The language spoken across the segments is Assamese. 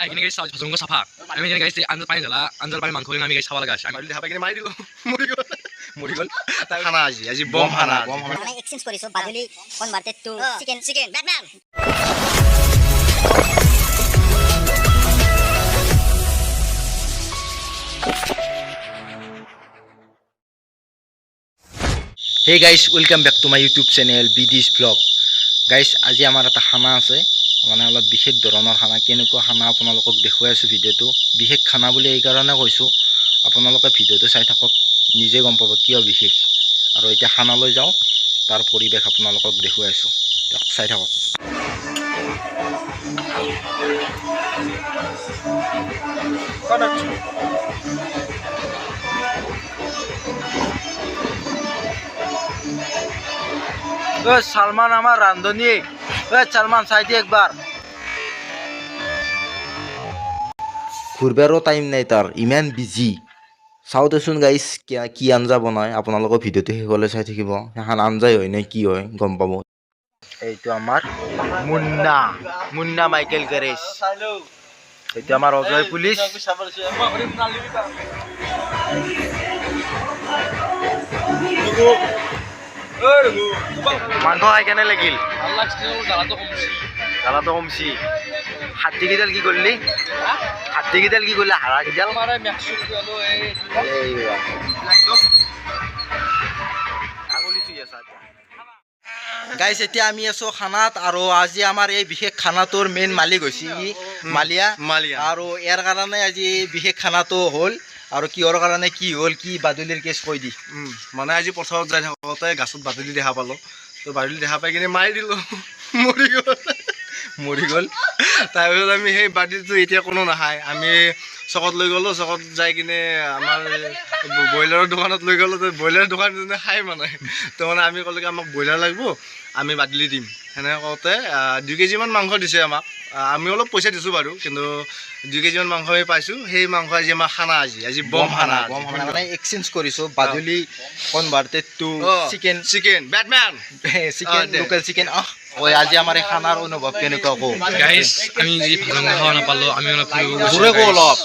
আইকিনে গাইছ চাউল ভাজুঙ্গ সাফা আমি যেনে গাইছ আঞ্জাল পানি জ্বালা আঞ্জাল পানি মাংস আমি গাইছ খাব লাগা আছে আমি দেখা পাই কিনে মাৰি দিলো মৰি গল খানা আজি বম খানা মানে এক্সচেঞ্জ কৰিছো বাদুলি converted to chicken Batman Hey guys, welcome back to my YouTube channel BD's Vlog. Guys, আজি আমাৰ এটা খানা আছে মানে অলপ বিশেষ ধৰণৰ খানা কেনেকুৱা খানা আপোনালোকক দেখুৱাই আছো ভিডিওটো বিশেষ খানা বুলি এই কাৰণে কৈছো আপোনালোকে ভিডিওটো চাই থাকক নিজে গম পাব কিয় বিশেষ আৰু এতিয়া খানা লৈ যাও তাৰ পৰিবেশ আপোনালোকক দেখুৱাই আছো চাই থাকক सलमान हमार रांधनी सलमान साइड एक बार घूरबारो टाइम नहीं तार इमान बिजी चाও দেচোন গাইস কি আঞ্জা বনায় আপোনালোকৰ ভিডিওটো হেকলে চাই থাকিব এখন আঞ্জাই হয় নে কি হয় গম পাব এইটো আমাৰ মুন্না মাইকেল গ্যাৰেজ এইটো আমাৰ অজয় পুলিশ মাংস খাই কেনে লাগিল জ্বালাটো কমছি হাতী কেইডাল কি করলি হাৰা কেইডাল গাইস এতিয়া আমি আছো খানাত আৰু আজি আমাৰ এই বিশেষ খানাটোৰ মেইন মালিক হৈছে মালিয়া আৰু ইয়াৰ কাৰণে আজি বিশেষ খানাটো হ'ল আৰু কিহৰ কাৰণে কি হ'ল কি বাদুলিৰ কেছ কৈ দি মানে আজি পথাৰত যাই থাকোঁতে গাছত বাদুলি দেখা পালো তো বাদুলি দেখা পাই কিনে মাৰি দিলো মৰি গ'ল তাৰপিছত আমি সেই বাদুলিটো এতিয়া কোনো নাখায় আমি চকত লৈ গ'লো চকত যাই কিনে আমাৰ ব্ৰইলাৰৰ দোকানত লৈ গ'লো ব্ৰইলাৰৰ দোকানজনে খাই মানে তো মানে আমি ক'লো আমাক ব্ৰইলাৰ লাগিব আমি বাদুলি দিম সেনেকৈ কওঁতে 2 কেজিমান মাংস দিছে আমাক আমি অলপ পইচা দিছোঁ বাৰু কিন্তু 2 কেজিমান মাংস আমি পাইছোঁ সেই মাংস আজি আমাৰ খানা আজি বম খানা মানে এক্সচেঞ্জ কৰিছোঁ বাদুলি converted to chicken Batman chicken local chicken ওই আজি আমাৰ এই খানাৰ অনুভৱ কেনেকুৱা কও গাইস আমি যি ভাজঙ্গ খাওয়া নাপালো আমি অলপ জোৰে কও অলপ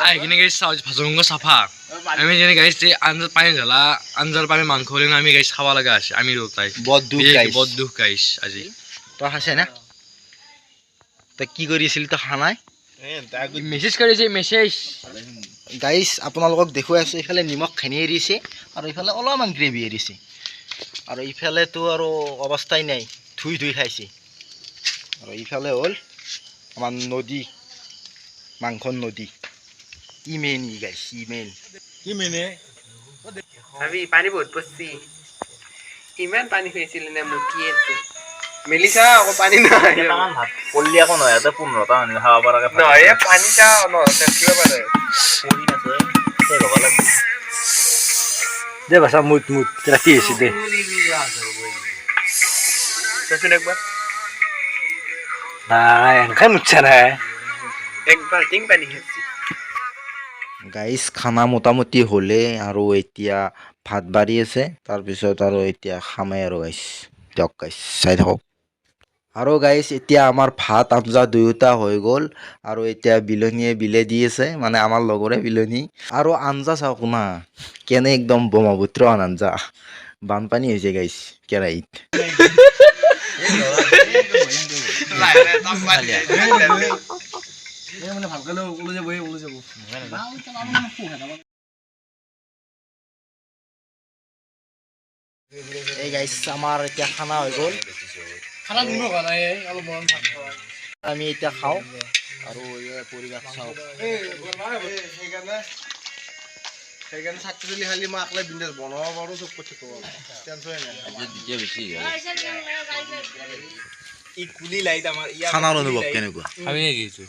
আইকিনে গাইছ চাউল ভাজঙ্গ সাফা আমি যেনে গাইছ আঞ্জাল পানি জ্বালা আঞ্জাল পানি মাংস আমি গাইছ খাব লাগা আছে আমি দুটাই বহুত দুখ গাইছ আজি তো হাসে না তো কি কৰিছিল তো খানাই মেসেজ কৰিছে মেসেজ গাইস আপোনালোকক দেখুৱাই আছো ইফালে নিমখ খানি এৰিছে আৰু ইফালে অলপমান গ্ৰেভি এৰিছে আৰু ইফালে তো আৰু অৱস্থাই নাই ধুই খাইছে আৰু ইফালে হ'ল আমাৰ নদী মাংসৰ নদী ইমেন গাইস ইমেনে अभी पानी बहुत पसी इमान पानी फेसिल ने मुकिएते मेलिसा को पानी ना কেটামান ভাত পল্লি আকৌ নহয় এটা 15টা আনি খাব পৰাকে न ये पानी चा न থাকিব পাৰে পৰি আছে তে গবা লাগি দে ভাষা মুত ৰাতি আছে দে सुन एक बार নাই এনকা মুচ্ছা না एक बार टिंग पानी है গাইস খানা মোটামুটি হলে আৰু এতিয়া ভাত বাঢ়ি আছে তাৰপিছত আৰু এতিয়া খামে আৰু গাইস দিয়ক গাইস চাই থাকক আৰু গাইস এতিয়া আমাৰ ভাত আঞ্জা দুয়োটা হৈ গ'ল আৰু এতিয়া বিলনীয়ে বিলে দি আছে মানে আমাৰ লগৰে বিলনী আৰু আঞ্জা চাওক না কেনে একদম ব্ৰহ্মপুত্ৰ আঞ্জা বানপানী হৈছে গাইস কেৰাহীত এই গাইস আমাৰ এতিয়া খানা হৈ গ'ল আমি এতিয়া খাওঁ আৰু এই পৰিৱেশ চাওঁ সেইকাৰণে ছাত্ৰী খালি মই আকলে বিন্দাছ বনাব পাৰোঁ চব কথা ক'ব টেনশ্যন নাই ই কুলি লাইট আমাৰ খানাৰ অনুভৱ কেনেকুৱা আমি গেছো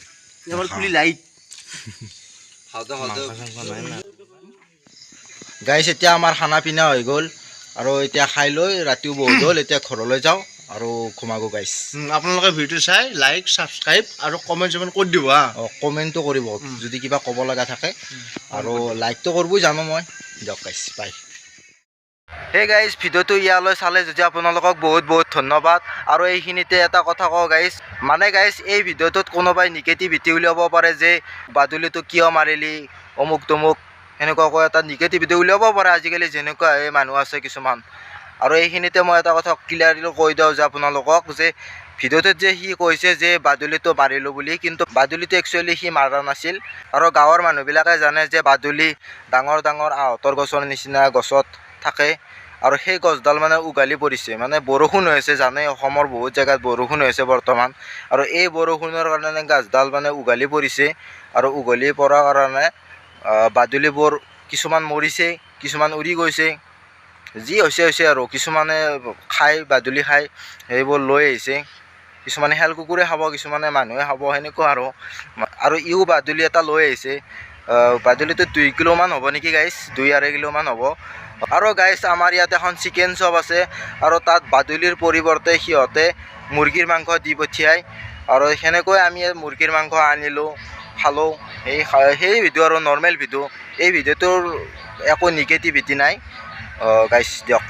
আমাৰ কুলি লাইট গাইস এতিয়া আমাৰ খানা পিনা হৈ গ'ল আৰু এতিয়া খাই লৈ ৰাতিও বহুত হ'ল এতিয়া ঘৰলৈ যাওঁ আৰু ঘুমাগো গাইস আপোনালোকে ভিডিঅ চাই লাইক সাবস্ক্ৰাইব আৰু কমেন্ট কৰি দিব কমেন্টটো কৰিব যদি কিবা ক'ব লগা থাকে আৰু লাইকটো কৰিবই জানো মই দিয়ক গাইস বাই সেই গাইজ ভিডিঅ'টো ইয়ালৈ চালে যদি আপোনালোকক বহুত বহুত ধন্যবাদ আৰু এইখিনিতে এটা কথা কওঁ গাইজ মানে গাইজ এই ভিডিঅ'টোত কোনোবাই নিগেটিভিটি উলিয়াব পাৰে যে বাদুলিটো কিয় মাৰিলি অমুক তমুক সেনেকুৱাকৈ এটা নিগেটিভিটি উলিয়াব পাৰে আজিকালি যেনেকুৱা মানুহ আছে কিছুমান আৰু এইখিনিতে মই এটা কথা ক্লিয়াৰলি কৈ দিওঁ যে আপোনালোকক যে ভিডিঅ'টোত যে সি কৈছে যে বাদুলিটো মাৰিলোঁ বুলি কিন্তু বাদুলিটো একচুৱেলি সি মাৰা নাছিল আৰু গাঁৱৰ মানুহবিলাকে জানে যে বাদুলি ডাঙৰ ডাঙৰ আহঁতৰ গছৰ নিচিনা গছত থাকে আৰু সেই গছডাল মানে উঘালি পৰিছে মানে বৰষুণ হৈ আছে জানে অসমৰ বহুত জেগাত বৰষুণ হৈ আছে বৰ্তমান আৰু এই বৰষুণৰ কাৰণে গছডাল মানে উঘালি পৰিছে আৰু উঘালি পৰাৰ কাৰণে বাদুলিবোৰ কিছুমান মৰিছে কিছুমান উৰি গৈছে যি হৈছে আৰু কিছুমানে খাই বাদুলি খাই সেইবোৰ লৈ আহিছে কিছুমানে হেল কুকুৰে খাব কিছুমানে মানুহে খাব সেনেকুৱা আৰু ইও বাদুলি এটা লৈ আহিছে বাদুলিটো 2 কিলোমান হ'ব নেকি গাইজ 2-2.5 কিলোমান হ'ব আৰু গাইজ আমাৰ ইয়াত এখন চিকেন শ্বপ আছে আৰু তাত বাদুলিৰ পৰিৱৰ্তে সিহঁতে মুৰ্গীৰ মাংস দি পঠিয়ায় আৰু সেনেকৈ আমি মুৰ্গীৰ মাংস আনিলোঁ খালোঁ সেই ভিডিঅ' আৰু নৰ্মেল ভিডিঅ' এই ভিডিঅ'টোৰ একো নিগেটিভিটি নাই গাইজ দিয়ক